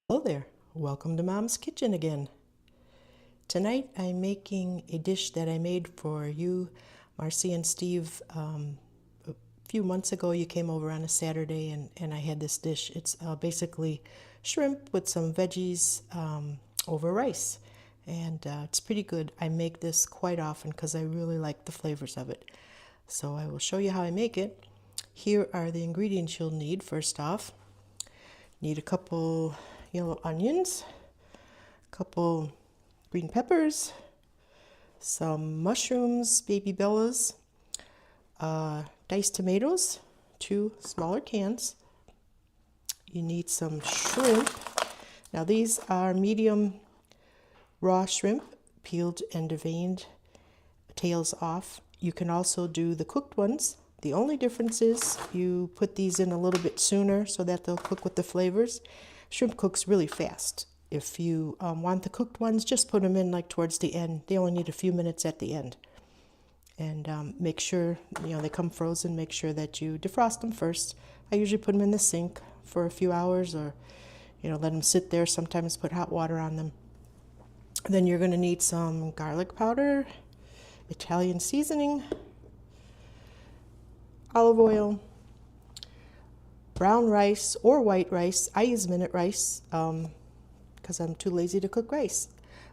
Hello there, welcome to Mom's Kitchen again. Tonight I'm making a dish that I made for you, Marcy and Steve. A few months ago you came over on a Saturday and I had this dish. It's basically shrimp with some veggies over rice. And it's pretty good. I make this quite often because I really like the flavors of it. So I will show you how I make it. Here are the ingredients you'll need. First off, need a couple yellow onions, a couple green peppers, some mushrooms, baby bellas, diced tomatoes, 2 smaller cans. You need some shrimp. Now these are medium raw shrimp, peeled and deveined, tails off. You can also do the cooked ones. The only difference is you put these in a little bit sooner so that they'll cook with the flavors. Shrimp cooks really fast. If you want the cooked ones, just put them in like towards the end. They only need a few minutes at the end. And make sure, they come frozen. Make sure that you defrost them first. I usually put them in the sink for a few hours or, let them sit there. Sometimes put hot water on them. Then you're going to need some garlic powder, Italian seasoning, olive oil, brown rice or white rice. I use minute rice because I'm too lazy to cook rice.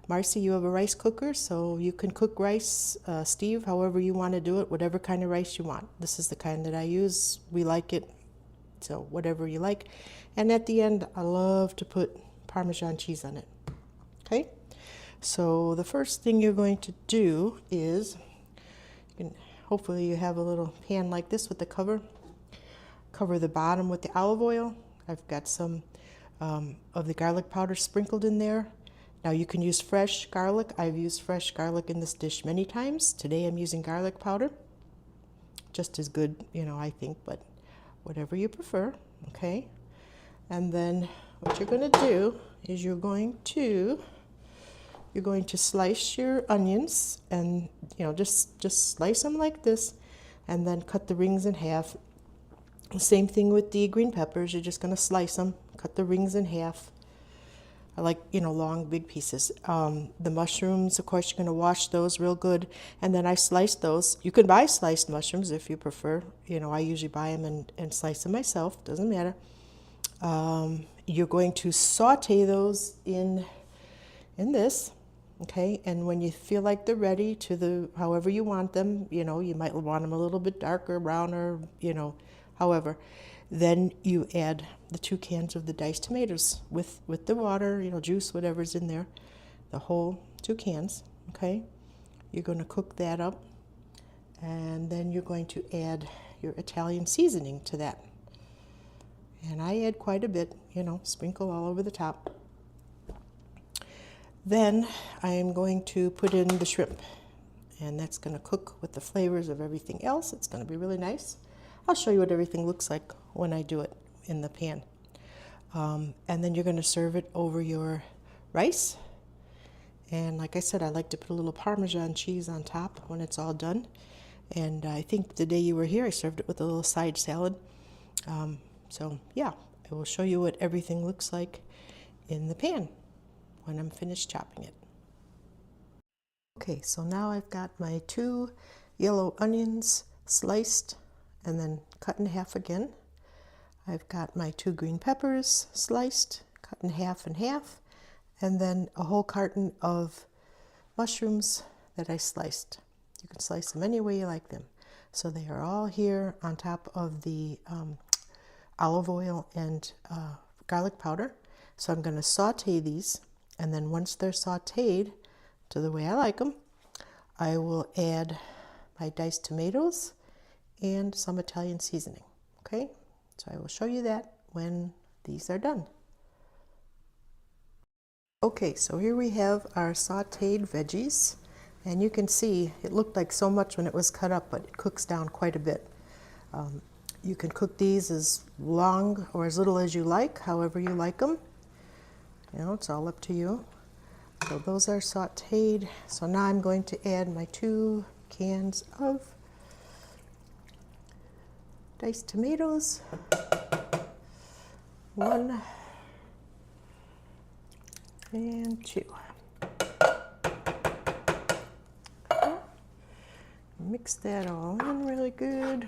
Marcy, you have a rice cooker, so you can cook rice. Steve, however you want to do it, whatever kind of rice you want. This is the kind that I use. We like it, so whatever you like. And at the end, I love to put Parmesan cheese on it. Okay, so the first thing you're going to do is, hopefully you have a little pan like this with the cover. Cover the bottom with the olive oil. I've got some of the garlic powder sprinkled in there. Now you can use fresh garlic. I've used fresh garlic in this dish many times. Today I'm using garlic powder. Just as good, I think, but whatever you prefer, okay? And then what you're going to do is you're going to slice your onions and, just slice them like this and then cut the rings in half. Same thing with the green peppers. You're just going to slice them, cut the rings in half. I like, long, big pieces. The mushrooms, of course, you're going to wash those real good. And then I slice those. You can buy sliced mushrooms if you prefer. I usually buy them and slice them myself. Doesn't matter. You're going to saute those in this. Okay, and when you feel like they're ready to however you want them, you might want them a little bit darker, browner, however, then you add the 2 cans of the diced tomatoes with the water, juice, whatever's in there, the whole 2 cans, okay? You're going to cook that up, and then you're going to add your Italian seasoning to that. And I add quite a bit, sprinkle all over the top. Then I am going to put in the shrimp, and that's going to cook with the flavors of everything else. It's going to be really nice. I'll show you what everything looks like when I do it in the pan. And then you're going to serve it over your rice. And like I said, I like to put a little Parmesan cheese on top when it's all done. And I think the day you were here, I served it with a little side salad. So yeah, I will show you what everything looks like in the pan when I'm finished chopping it. Okay, so now I've got my 2 yellow onions sliced and then cut in half again. I've got my 2 green peppers sliced, cut in half and half, and then a whole carton of mushrooms that I sliced. You can slice them any way you like them. So they are all here on top of the olive oil and garlic powder. So I'm going to saute these, and then once they're sauteed to the way I like them, I will add my diced tomatoes and some Italian seasoning. Okay, so I will show you that when these are done. Okay, so here we have our sauteed veggies, and you can see it looked like so much when it was cut up, but it cooks down quite a bit. You can cook these as long or as little as you like, however you like them. It's all up to you. So those are sauteed. So now I'm going to add my 2 cans of diced tomatoes, 1 and 2. Mix that all in really good.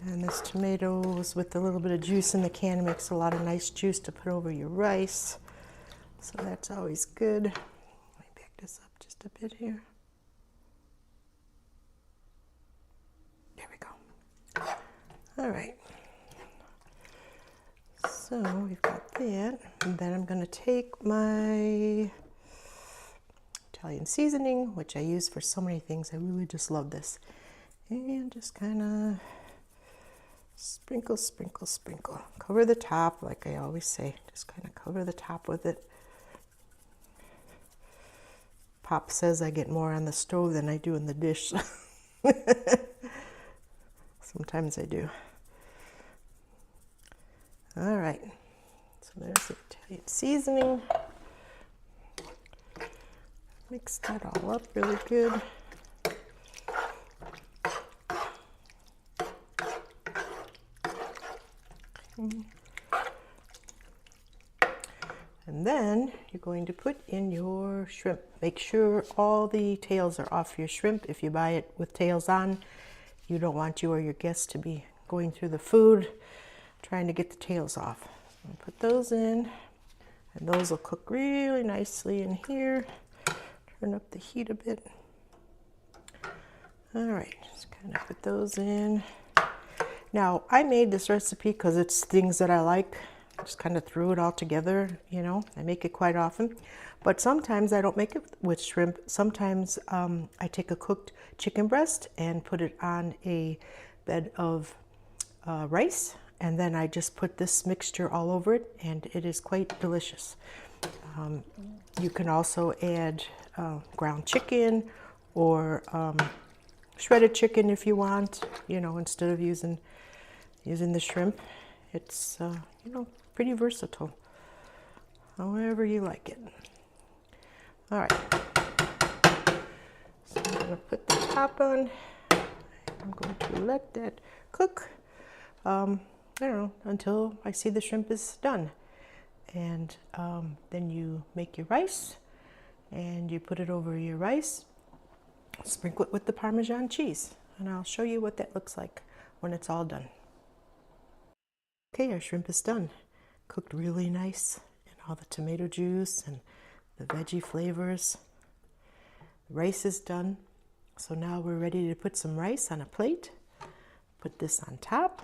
And this tomatoes with a little bit of juice in the can makes a lot of nice juice to put over your rice. So that's always good. Let me back this up just a bit here. There we go. All right. So we've got that. And then I'm going to take my Italian seasoning, which I use for so many things. I really just love this. And just kind of sprinkle, sprinkle, sprinkle. Cover the top, like I always say. Just kind of cover the top with it. Pop says I get more on the stove than I do in the dish. Sometimes I do. All right. So there's the Italian seasoning. Mix that all up really good. And then you're going to put in your shrimp. Make sure all the tails are off your shrimp. If you buy it with tails on, you don't want you or your guests to be going through the food trying to get the tails off. And put those in, and those will cook really nicely in here. Turn up the heat a bit. All right, just kind of put those in. Now, I made this recipe because it's things that I like. Just kind of threw it all together, you know. I make it quite often. But sometimes I don't make it with shrimp. Sometimes I take a cooked chicken breast and put it on a bed of rice. And then I just put this mixture all over it, and it is quite delicious. You can also add ground chicken or shredded chicken if you want, you know, instead of using the shrimp. It's, you know, pretty versatile, however you like it. All right, so I'm going to put the top on. I'm going to let that cook, I don't know, until I see the shrimp is done. And then you make your rice, and you put it over your rice, sprinkle it with the Parmesan cheese, and I'll show you what that looks like when it's all done. Okay, our shrimp is done. Cooked really nice, and all the tomato juice and the veggie flavors. The rice is done. So now we're ready to put some rice on a plate. Put this on top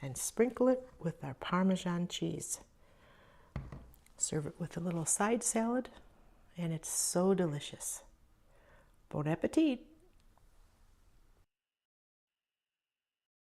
and sprinkle it with our Parmesan cheese. Serve it with a little side salad, and it's so delicious. Bon appetit!